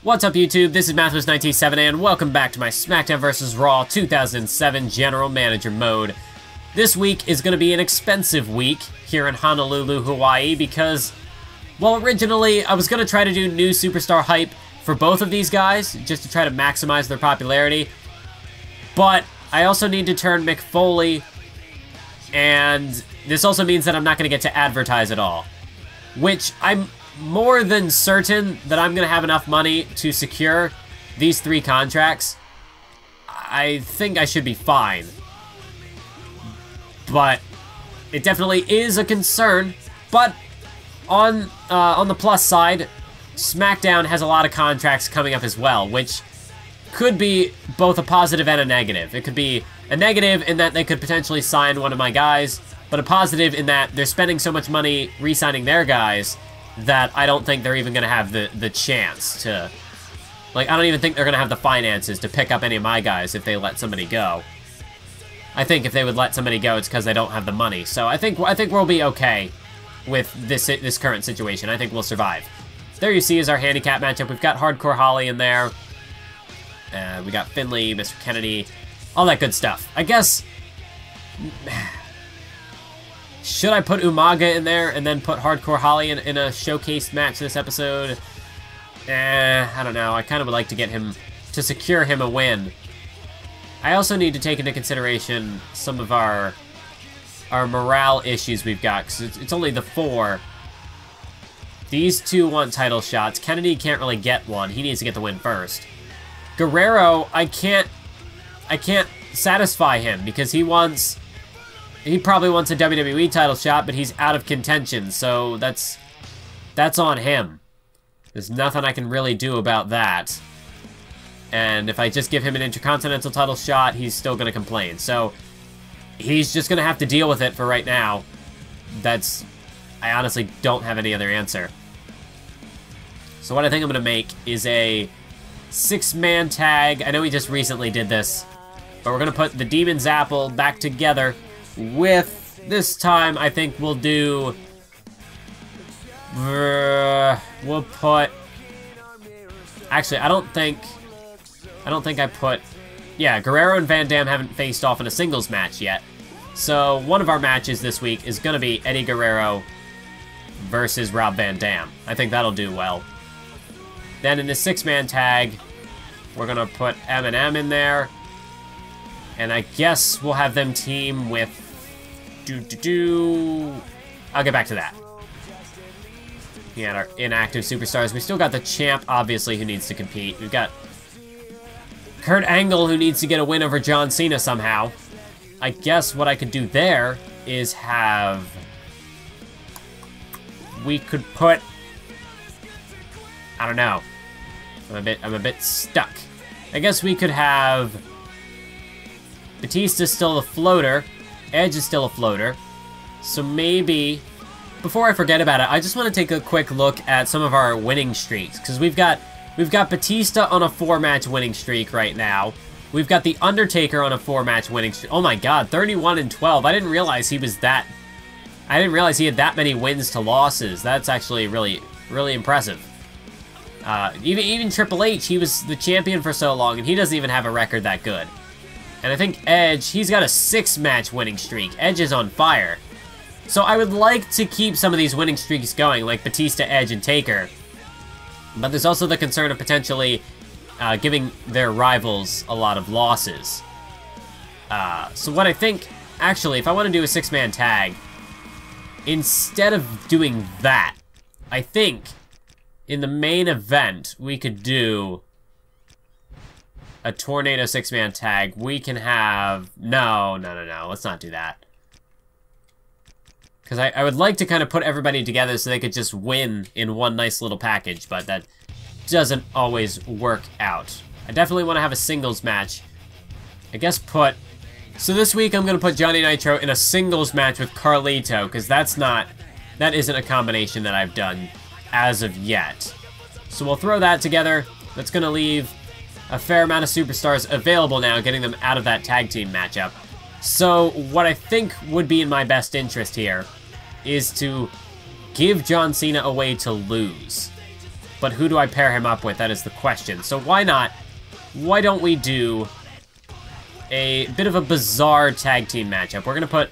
What's up, YouTube? This is Mathos97, and welcome back to my SmackDown vs. Raw 2007 General Manager mode. This week is going to be an expensive week here in Honolulu, Hawaii, because, well, originally I was going to try to do new superstar hype for both of these guys, just to try to maximize their popularity, but I also need to turn Mick Foley, and this also means that I'm not going to get to advertise at all, which I'm more than certain that I'm going to have enough money to secure these 3 contracts. I think I should be fine. But it definitely is a concern. But on the plus side, SmackDown has a lot of contracts coming up as well, which could be both a positive and a negative. It could be a negative in that they could potentially sign one of my guys, but a positive in that they're spending so much money re-signing their guys that I don't think they're even going to have the chance to... Like, I don't even think they're going to have the finances to pick up any of my guys if they let somebody go. I think if they would let somebody go, it's because they don't have the money. So I think we'll be okay with this current situation. I think we'll survive. There you see is our handicap matchup. We've got Hardcore Holly in there. We got Finley, Mr. Kennedy, all that good stuff. I guess... Should I put Umaga in there and then put Hardcore Holly in a showcase match this episode? I don't know. I kind of would like to get him, to secure him a win. I also need to take into consideration some of our morale issues we've got, because it's only the 4. These 2 want title shots. Kennedy can't really get one. He needs to get the win first. Guerrero, I can't satisfy him because he probably wants a WWE title shot, but he's out of contention, so that's on him. There's nothing I can really do about that. And if I just give him an Intercontinental title shot, he's still going to complain. So he's just going to have to deal with it for right now. I honestly don't have any other answer. So what I think I'm going to make is a 6-man tag. I know we just recently did this, but we're going to put the Demon's Apple back together with, this time, I think we'll do, we'll put, actually, I don't think I put, yeah, Guerrero and Van Dam haven't faced off in a singles match yet. So one of our matches this week is going to be Eddie Guerrero versus Rob Van Dam. I think that'll do well. Then in the 6-man tag, we're going to put M&M in there. And I guess we'll have them team with... I'll get back to that. Yeah, our inactive superstars. We still got the champ, obviously, who needs to compete. We've got Kurt Angle, who needs to get a win over John Cena somehow. I guess what I could do there is have... We could put... I don't know. I'm a bit stuck. I guess we could have... Batista's still a floater. Edge is still a floater. So maybe, before I forget about it, I just want to take a quick look at some of our winning streaks, because we've got Batista on a 4-match winning streak right now. We've got The Undertaker on a 4-match winning streak. Oh my god, 31-12. I didn't realize he was that... I didn't realize he had that many wins to losses. That's actually really, really impressive. Even Triple H, he was the champion for so long, and he doesn't even have a record that good. And I think Edge, he's got a 6-match winning streak. Edge is on fire. So I would like to keep some of these winning streaks going, like Batista, Edge, and Taker. But there's also the concern of potentially giving their rivals a lot of losses. So what I think, actually, if I want to do a 6-man tag, instead of doing that, I think in the main event, we could do a Tornado 6-man tag. We can have... No. Let's not do that. Because I would like to kind of put everybody together so they could just win in one nice little package, but that doesn't always work out. I definitely want to have a singles match. I guess put... So this week I'm going to put Johnny Nitro in a singles match with Carlito, because that isn't a combination that I've done as of yet. So we'll throw that together. That's going to leave a fair amount of superstars available now, getting them out of that tag team matchup. So what I think would be in my best interest here is to give John Cena a way to lose. but who do I pair him up with? That is the question. So why not? Why don't we do a bit of a bizarre tag team matchup? We're gonna put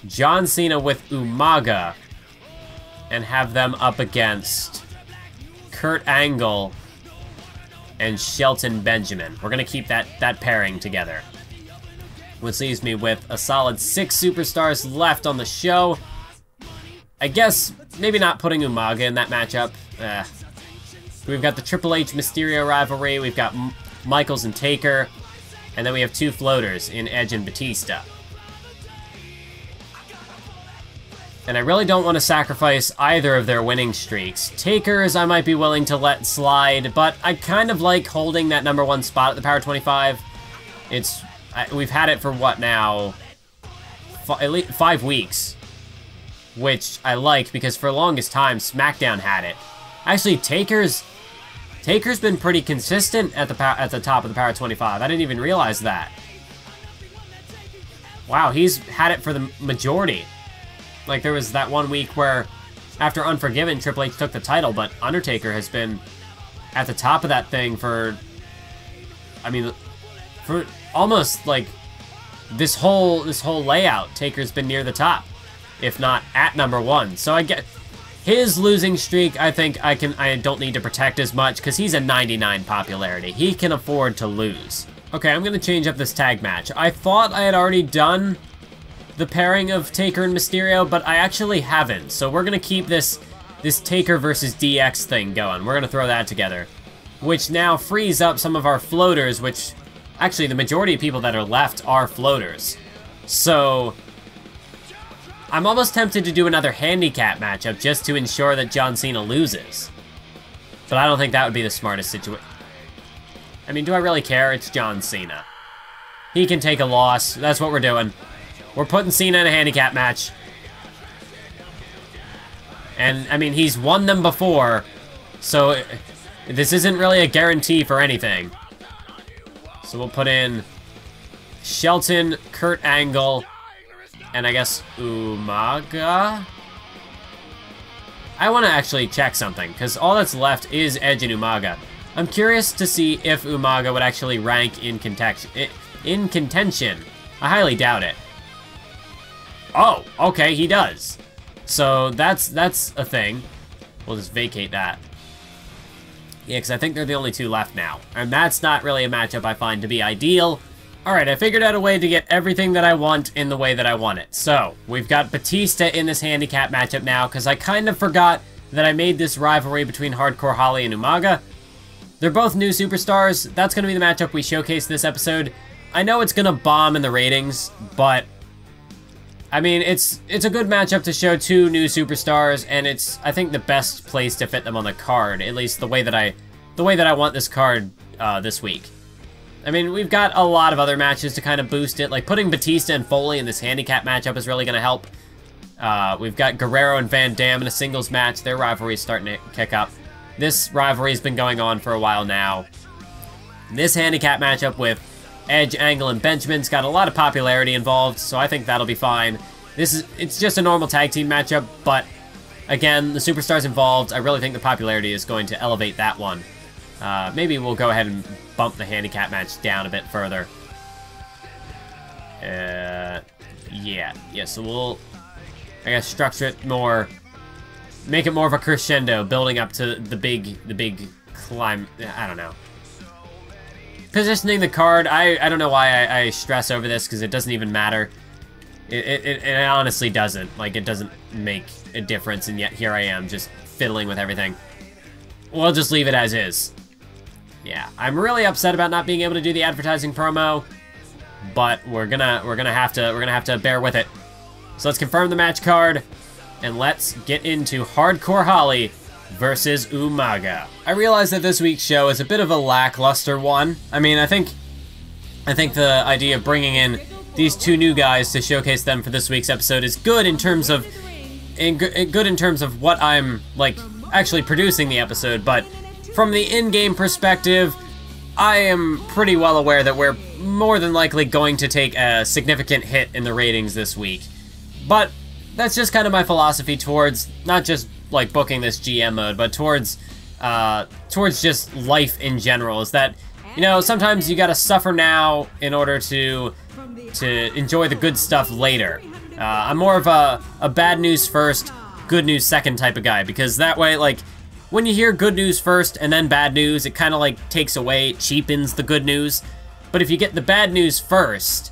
John Cena with Umaga and have them up against Kurt Angle and Shelton Benjamin. We're gonna keep that pairing together. Which leaves me with a solid 6 superstars left on the show. I guess maybe not putting Umaga in that matchup. We've got the Triple H Mysterio rivalry. We've got Michaels and Taker. And then we have 2 floaters in Edge and Batista. And I really don't want to sacrifice either of their winning streaks. Taker's I might be willing to let slide, but I kind of like holding that #1 spot at the Power 25. We've had it for what now? At least 5 weeks. Which I like because for the longest time, SmackDown had it. Actually, Taker's been pretty consistent at the top of the Power 25. I didn't even realize that. Wow, he's had it for the majority. Like, there was that one week where, after Unforgiven, Triple H took the title, but Undertaker has been at the top of that thing for, I mean, for almost, like, this whole layout. Taker's been near the top, if not at #1. So I get his losing streak. I think I don't need to protect as much because he's a 99 popularity. He can afford to lose. Okay, I'm gonna change up this tag match. I thought I had already done the pairing of Taker and Mysterio, but I actually haven't. So we're gonna keep this Taker versus DX thing going. We're gonna throw that together, which now frees up some of our floaters, which actually the majority of people that are left are floaters. So I'm almost tempted to do another handicap matchup just to ensure that John Cena loses. But I don't think that would be the smartest situation. I mean, do I really care? It's John Cena. He can take a loss. That's what we're doing. We're putting Cena in a handicap match. And, I mean, he's won them before, so this isn't really a guarantee for anything. So we'll put in Shelton, Kurt Angle, and I guess Umaga? I want to actually check something, because all that's left is Edge and Umaga. I'm curious to see if Umaga would actually rank in contention. I highly doubt it. Oh, okay, he does. So that's a thing. We'll just vacate that. Yeah, because I think they're the only 2 left now. And that's not really a matchup I find to be ideal. Alright, I figured out a way to get everything that I want in the way that I want it. So, we've got Batista in this handicap matchup now, because I kind of forgot that I made this rivalry between Hardcore Holly and Umaga. They're both new superstars. That's going to be the matchup we showcase this episode. I know it's going to bomb in the ratings, but I mean, it's a good matchup to show 2 new superstars, and it's, I think, the best place to fit them on the card, at least the way that I want this card this week. I mean, we've got a lot of other matches to kind of boost it, like putting Batista and Foley in this handicap matchup is really going to help. We've got Guerrero and Van Dam in a singles match. Their rivalry is starting to kick up. This rivalry's been going on for a while now. This handicap matchup with Edge, Angle, and Benjamin's got a lot of popularity involved, so I think that'll be fine. It's just a normal tag team matchup, but again, the superstars involved, I really think the popularity is going to elevate that one. Maybe we'll go ahead and bump the handicap match down a bit further. Yeah, so we'll, I guess, structure it more, make it more of a crescendo, building up to the big climb. I don't know. Positioning the card, I don't know why I stress over this, because it doesn't even matter. It honestly doesn't. Like, it doesn't make a difference, and yet here I am, just fiddling with everything. We'll just leave it as is. Yeah, I'm really upset about not being able to do the advertising promo, but we're gonna have to bear with it. So let's confirm the match card, and let's get into Hardcore Holly versus Umaga. I realize that this week's show is a bit of a lackluster one. I mean, I think the idea of bringing in these 2 new guys to showcase them for this week's episode is good in terms of what I'm, like, actually producing the episode, but from the in-game perspective, I am pretty well aware that we're more than likely going to take a significant hit in the ratings this week. But that's just kind of my philosophy towards not just like booking this GM mode, but towards towards just life in general. Is that, you know, sometimes you gotta suffer now in order to enjoy the good stuff later. I'm more of a bad news first, good news second type of guy, because that way, like, when you hear good news first and then bad news, it kind of like takes away, cheapens the good news. But if you get the bad news first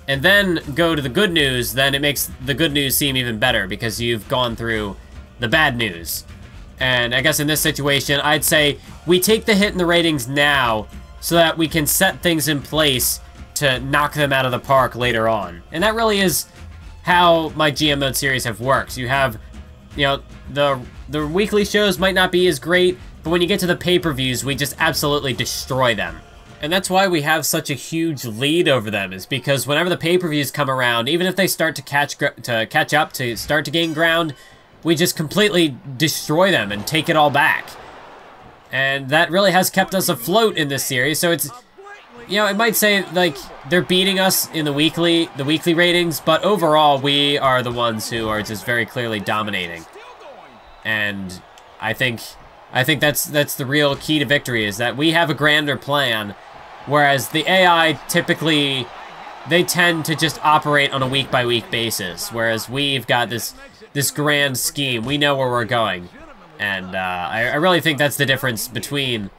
and then go to the good news, then it makes the good news seem even better because you've gone through the bad news. And I guess in this situation, I'd say we take the hit in the ratings now so that we can set things in place to knock them out of the park later on. And that really is how my GM mode series have worked. You have, you know, the weekly shows might not be as great, but when you get to the pay-per-views, we just absolutely destroy them. And that's why we have such a huge lead over them, is because whenever the pay-per-views come around, even if they start to catch up, to start to gain ground, we just completely destroy them and take it all back. And that really has kept us afloat in this series, so it's, you know, it might say, like, they're beating us in the weekly ratings, but overall, we are the ones who are just very clearly dominating. And I think that's the real key to victory, is that we have a grander plan, whereas the AI typically, they tend to just operate on a week-by-week basis, whereas we've got this grand scheme. We know where we're going. And I really think that's the difference between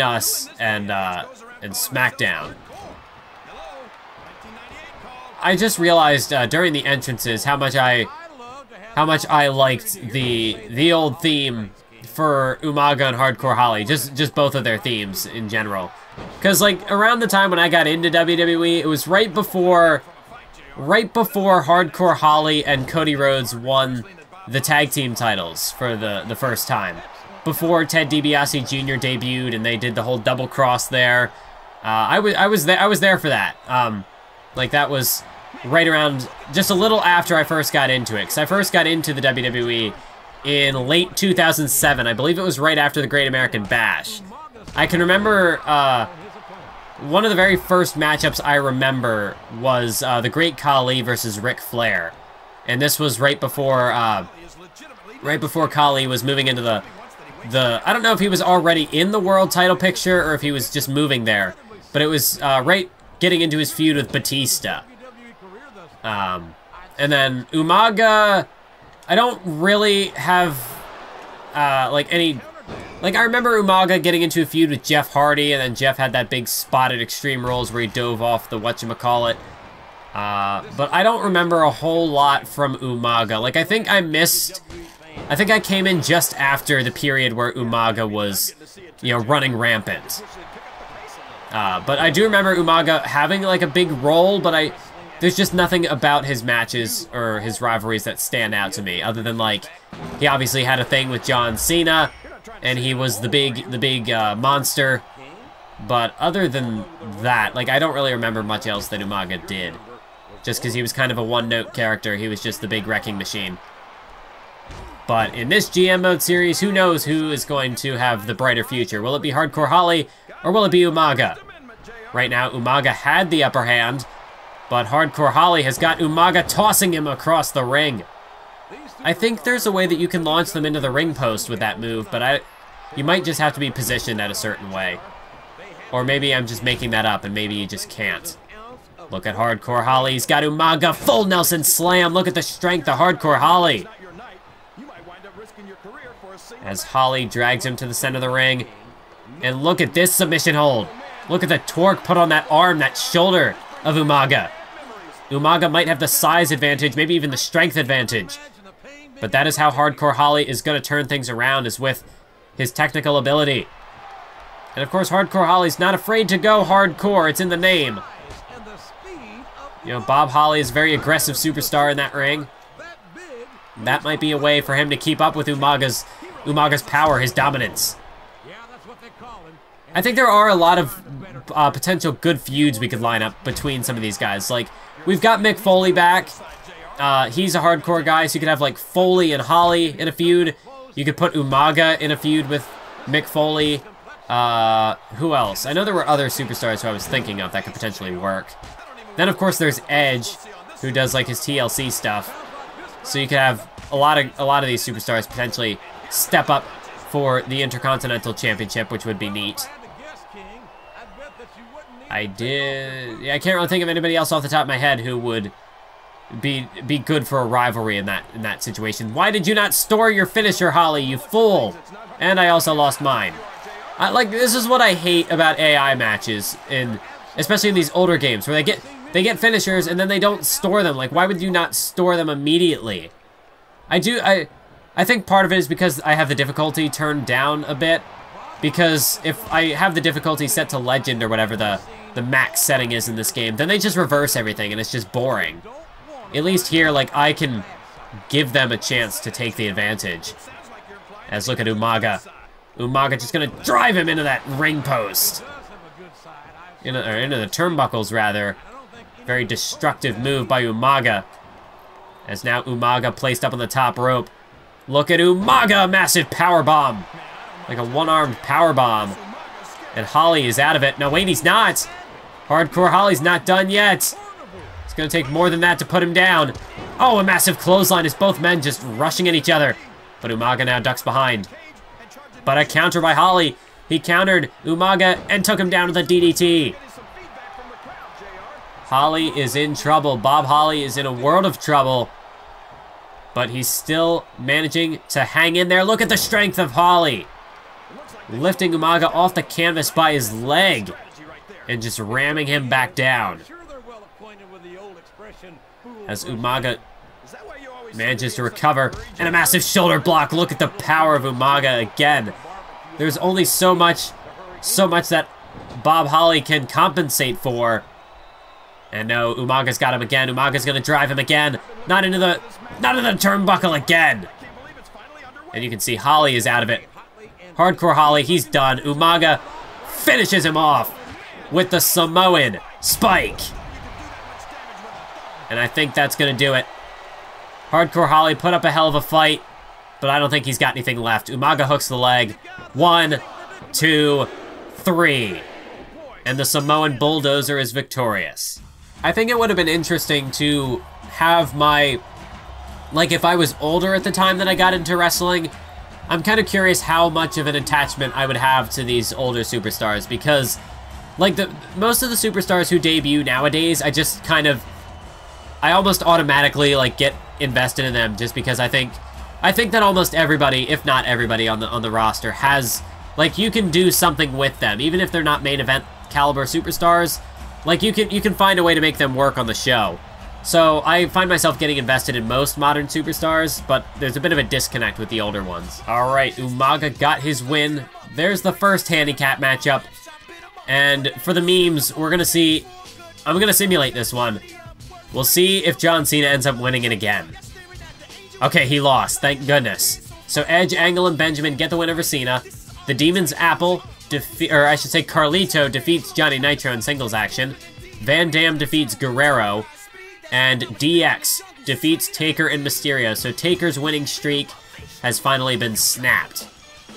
us and SmackDown. I just realized during the entrances how much I liked the old theme for Umaga and Hardcore Holly, just both of their themes in general. Because, like, around the time when I got into WWE, it was right before Hardcore Holly and Cody Rhodes won the tag team titles for the first time. Before Ted DiBiase Jr. debuted and they did the whole double cross there. I was there for that. Like, that was right around, just a little after I first got into it. Because I first got into the WWE in late 2007. I believe it was right after the Great American Bash. I can remember, one of the very first matchups I remember was the Great Khali versus Ric Flair. And this was right before Khali was moving into the I don't know if he was already in the world title picture or if he was just moving there. But it was right getting into his feud with Batista. And then Umaga, I don't really have like any... Like, I remember Umaga getting into a feud with Jeff Hardy, and then Jeff had that big spot at Extreme Rules where he dove off the whatchamacallit. But I don't remember a whole lot from Umaga. Like, I think I came in just after the period where Umaga was, you know, running rampant. But I do remember Umaga having, like, a big role, but there's just nothing about his matches or his rivalries that stand out to me, other than, like, he obviously had a thing with John Cena, and he was the big monster. But other than that, like, I don't really remember much else that Umaga did. Just because he was kind of a one-note character, he was just the big wrecking machine. But in this GM mode series, who knows who is going to have the brighter future? Will it be Hardcore Holly, or will it be Umaga? Right now, Umaga had the upper hand, but Hardcore Holly has got Umaga tossing him across the ring. I think there's a way that you can launch them into the ring post with that move, but you might just have to be positioned at a certain way. Or maybe I'm just making that up, and maybe you just can't. Look at Hardcore Holly. He's got Umaga. Full Nelson Slam. Look at the strength of Hardcore Holly. As Holly drags him to the center of the ring. And look at this submission hold. Look at the torque put on that arm, that shoulder of Umaga. Umaga might have the size advantage, maybe even the strength advantage. But that is how Hardcore Holly is going to turn things around, is with his technical ability. And of course, Hardcore Holly's not afraid to go hardcore. It's in the name. You know, Bob Holly is a very aggressive superstar in that ring. That might be a way for him to keep up with Umaga's power, his dominance. I think there are a lot of potential good feuds we could line up between some of these guys. Like, we've got Mick Foley back. He's a hardcore guy, so you could have, like, Foley and Holly in a feud. You could put Umaga in a feud with Mick Foley. Who else? I know there were other superstars who I was thinking of that could potentially work. Then, of course, there's Edge, who does, like, his TLC stuff. So you could have a lot of these superstars potentially step up for the Intercontinental Championship, which would be neat. I did... Yeah, I can't really think of anybody else off the top of my head who would be good for a rivalry in that situation. Why did you not store your finisher, Holly, you fool? And I also lost mine. Like, this is what I hate about AI matches, especially in these older games, where they get finishers and then they don't store them. Like, why would you not store them immediately? I think part of it is because I have the difficulty turned down a bit. Because if I have the difficulty set to legend or whatever the max setting is in this game, then they just reverse everything and it's just boring. At least here, like, I can give them a chance to take the advantage. As look at Umaga. Umaga just gonna drive him into that ring post. Into the turnbuckles, rather. Very destructive move by Umaga. As now Umaga placed up on the top rope. Look at Umaga, massive power bomb. Like a one-armed power bomb. And Holly is out of it. No, wait, he's not. Hardcore Holly's not done yet. It's gonna take more than that to put him down. Oh, a massive clothesline as both men just rushing at each other. But Umaga now ducks behind. But a counter by Holly. He countered Umaga and took him down to the DDT. Holly is in trouble. Bob Holly is in a world of trouble. But he's still managing to hang in there. Look at the strength of Holly. Lifting Umaga off the canvas by his leg. And just ramming him back down. As Umaga manages to recover. And a massive shoulder block. Look at the power of Umaga again. There's only so much that Bob Holly can compensate for. And no, Umaga's got him again. Umaga's gonna drive him again. Not into the turnbuckle again. And you can see Holly is out of it. Hardcore Holly, he's done. Umaga finishes him off with the Samoan spike. And I think that's gonna do it. Hardcore Holly put up a hell of a fight, but I don't think he's got anything left. Umaga hooks the leg. 1, 2, 3. And the Samoan Bulldozer is victorious. I think it would have been interesting to have my... Like, if I was older at the time that I got into wrestling, I'm kind of curious how much of an attachment I would have to these older superstars, because, like, most of the superstars who debut nowadays, I almost automatically, like, get invested in them just because I think that almost everybody, if not everybody on the roster has, like, you can do something with them, even if they're not main event caliber superstars. Like, you can find a way to make them work on the show. So I find myself getting invested in most modern superstars, but there's a bit of a disconnect with the older ones. All right, Umaga got his win. There's the first handicap matchup. And for the memes, I'm gonna simulate this one. We'll see if John Cena ends up winning it again. Okay, he lost, thank goodness. So Edge, Angle, and Benjamin get the win over Cena. The Demon's Apple, Carlito defeats Johnny Nitro in singles action. Van Dam defeats Guerrero. And DX defeats Taker and Mysterio. So Taker's winning streak has finally been snapped.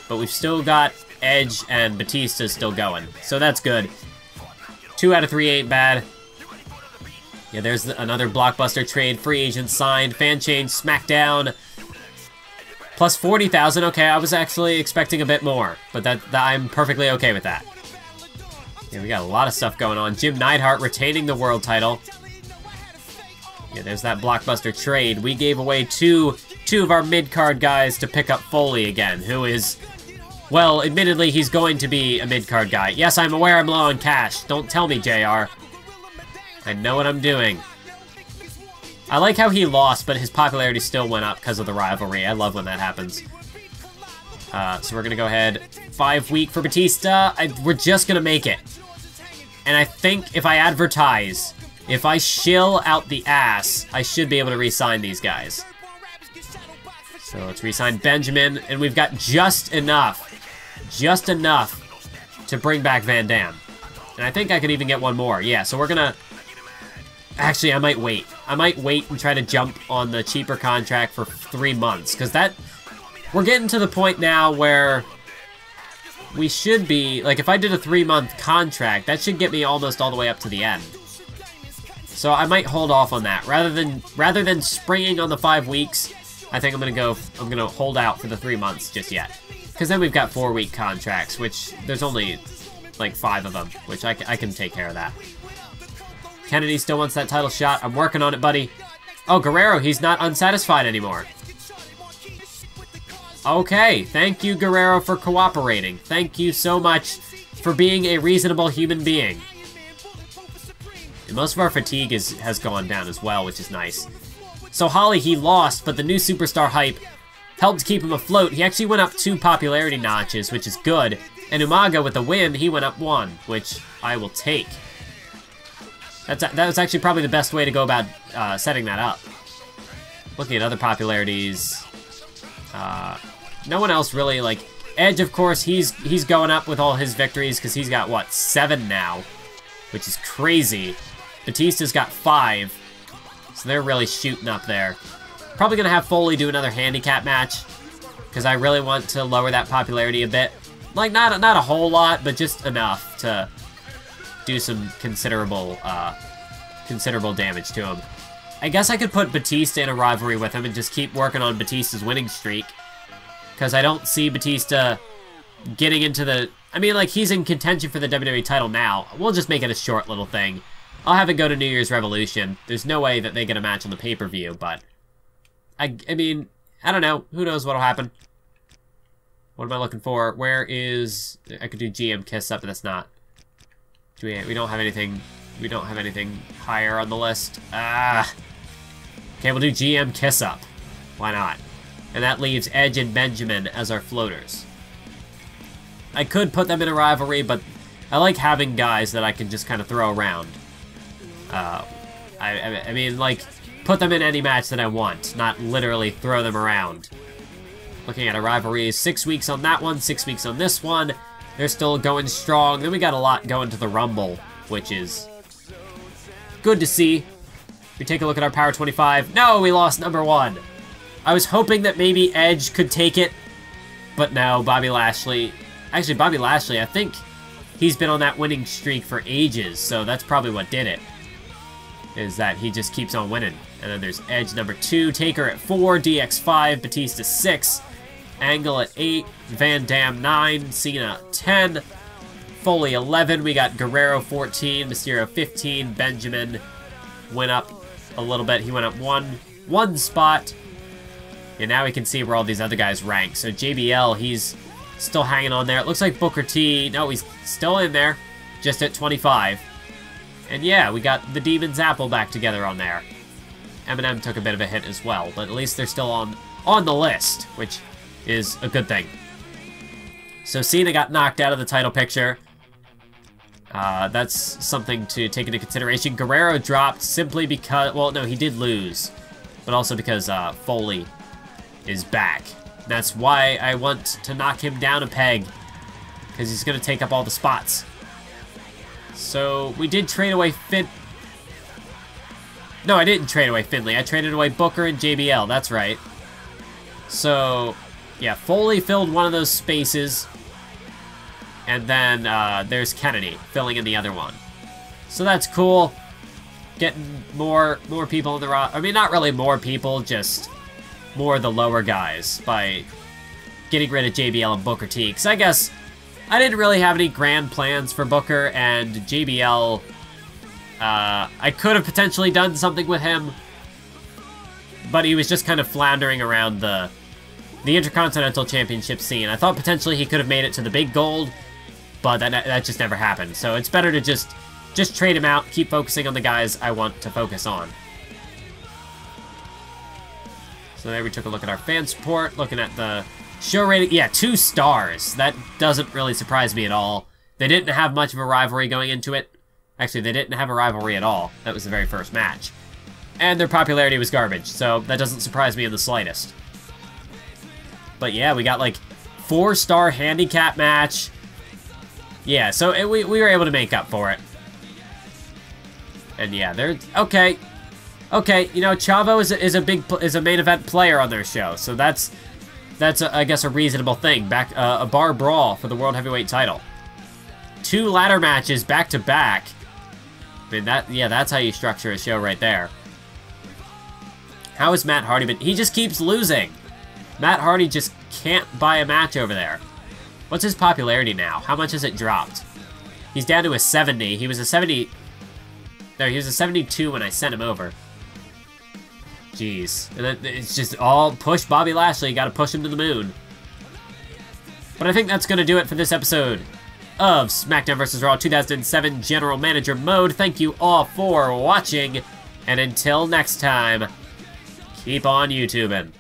But we've still got Edge and Batista still going. So that's good. 2 out of 3 ain't bad. Yeah, there's another blockbuster trade. Free agent signed. Fan change. SmackDown. Plus 40,000. Okay, I was actually expecting a bit more. But that I'm perfectly okay with that. Yeah, we got a lot of stuff going on. Jim Neidhart retaining the world title. Yeah, there's that blockbuster trade. We gave away two of our mid-card guys to pick up Foley again, who is, well, admittedly, he's going to be a mid-card guy. Yes, I'm aware I'm low on cash. Don't tell me, JR. I know what I'm doing. I like how he lost, but his popularity still went up because of the rivalry. I love when that happens. So we're going to go ahead. 5 week for Batista. We're just going to make it. And I think if I advertise, if I shill out the ass, I should be able to re-sign these guys. So let's re-sign Benjamin, and we've got just enough to bring back Van Dam. And I think I could even get one more. Yeah, so we're gonna... Actually, I might wait. I might wait and try to jump on the cheaper contract for 3 months, because that... We're getting to the point now where we should be... Like, if I did a 3-month contract, that should get me almost all the way up to the end. So I might hold off on that. Rather than springing on the 5 weeks, I think I'm gonna hold out for the 3 months just yet. Because then we've got 4-week contracts, which there's only like 5 of them, which I can take care of that. Kennedy still wants that title shot. I'm working on it, buddy. Oh, Guerrero, he's not unsatisfied anymore. Okay, thank you, Guerrero, for cooperating. Thank you so much for being a reasonable human being. And most of our fatigue has gone down as well, which is nice. So Holly, he lost, but the new superstar hype helped keep him afloat. He actually went up 2 popularity notches, which is good. And Umaga, with the win, he went up 1, which I will take. That was actually probably the best way to go about setting that up. Looking at other popularities, no one else really, like, Edge, of course, he's going up with all his victories, because he's got, what, 7 now, which is crazy. Batista's got 5, so they're really shooting up there. Probably gonna have Foley do another handicap match, because I really want to lower that popularity a bit. Like, not a whole lot, but just enough to do some considerable damage to him. I guess I could put Batista in a rivalry with him and just keep working on Batista's winning streak. Because I don't see Batista getting into the... I mean, like, he's in contention for the WWE title now. We'll just make it a short little thing. I'll have it go to New Year's Revolution. There's no way that they get a match on the pay-per-view, but... I mean, I don't know. Who knows what'll happen? What am I looking for? Where is... I could do GM Kiss Up, but that's not... We don't have anything... We don't have anything higher on the list. Ah. Okay, we'll do GM Kiss Up. Why not? And that leaves Edge and Benjamin as our floaters. I could put them in a rivalry, but I like having guys that I can just kind of throw around. I mean, like, put them in any match that I want, not literally throw them around. Looking at a rivalry, 6 weeks on that one, 6 weeks on this one. They're still going strong. Then we got a lot going to the Rumble, which is good to see. We take a look at our Power 25. No, we lost number 1. I was hoping that maybe Edge could take it, but no, Bobby Lashley. Actually, Bobby Lashley, I think he's been on that winning streak for ages, so that's probably what did it, is that he just keeps on winning. And then there's Edge number 2, Taker at 4, DX 5, Batista 6, Angle at 8, Van Dam 9, Cena 10, Foley 11, we got Guerrero 14, Mysterio 15, Benjamin went up a little bit, he went up one spot. And now we can see where all these other guys rank. So JBL, he's still hanging on there. It looks like Booker T, no, he's still in there, just at 25. And yeah, we got the Demon's Apple back together on there. Eminem took a bit of a hit as well, but at least they're still on the list, which is a good thing. So Cena got knocked out of the title picture. That's something to take into consideration. Guerrero dropped simply because, well, no, he did lose, but also because Foley is back. That's why I want to knock him down a peg, because he's going to take up all the spots. So we did trade away No, I didn't trade away Finley. I traded away Booker and JBL. That's right. So, yeah, Foley filled one of those spaces. And then there's Kennedy filling in the other one. So that's cool. Getting more people in the roster. I mean, not really more people, just more of the lower guys by getting rid of JBL and Booker T. Because I guess I didn't really have any grand plans for Booker, and JBL, I could have potentially done something with him, but he was just kind of floundering around the Intercontinental Championship scene. I thought potentially he could have made it to the big gold, but that just never happened. So it's better to just trade him out, keep focusing on the guys I want to focus on. So there we took a look at our fan support, looking at the show rating. Yeah, 2 stars. That doesn't really surprise me at all. They didn't have much of a rivalry going into it. Actually, they didn't have a rivalry at all. That was the very first match. And their popularity was garbage, so that doesn't surprise me in the slightest. But yeah, we got like 4-star handicap match. Yeah, so we were able to make up for it. And yeah, they're okay. Okay, you know, Chavo is a main event player on their show, so that's I guess a reasonable thing. A bar brawl for the World Heavyweight title. 2 ladder matches back to back. I mean, that's how you structure a show right there. How has Matt Hardy been? He just keeps losing. Matt Hardy just can't buy a match over there. What's his popularity now? How much has it dropped? He's down to a 70. He was a 70... There, he was a 72 when I sent him over. Jeez. And then it's just all push Bobby Lashley. Gotta push him to the moon. But I think that's gonna do it for this episode of SmackDown vs. Raw 2007 General Manager Mode. Thank you all for watching. And until next time, keep on YouTubing.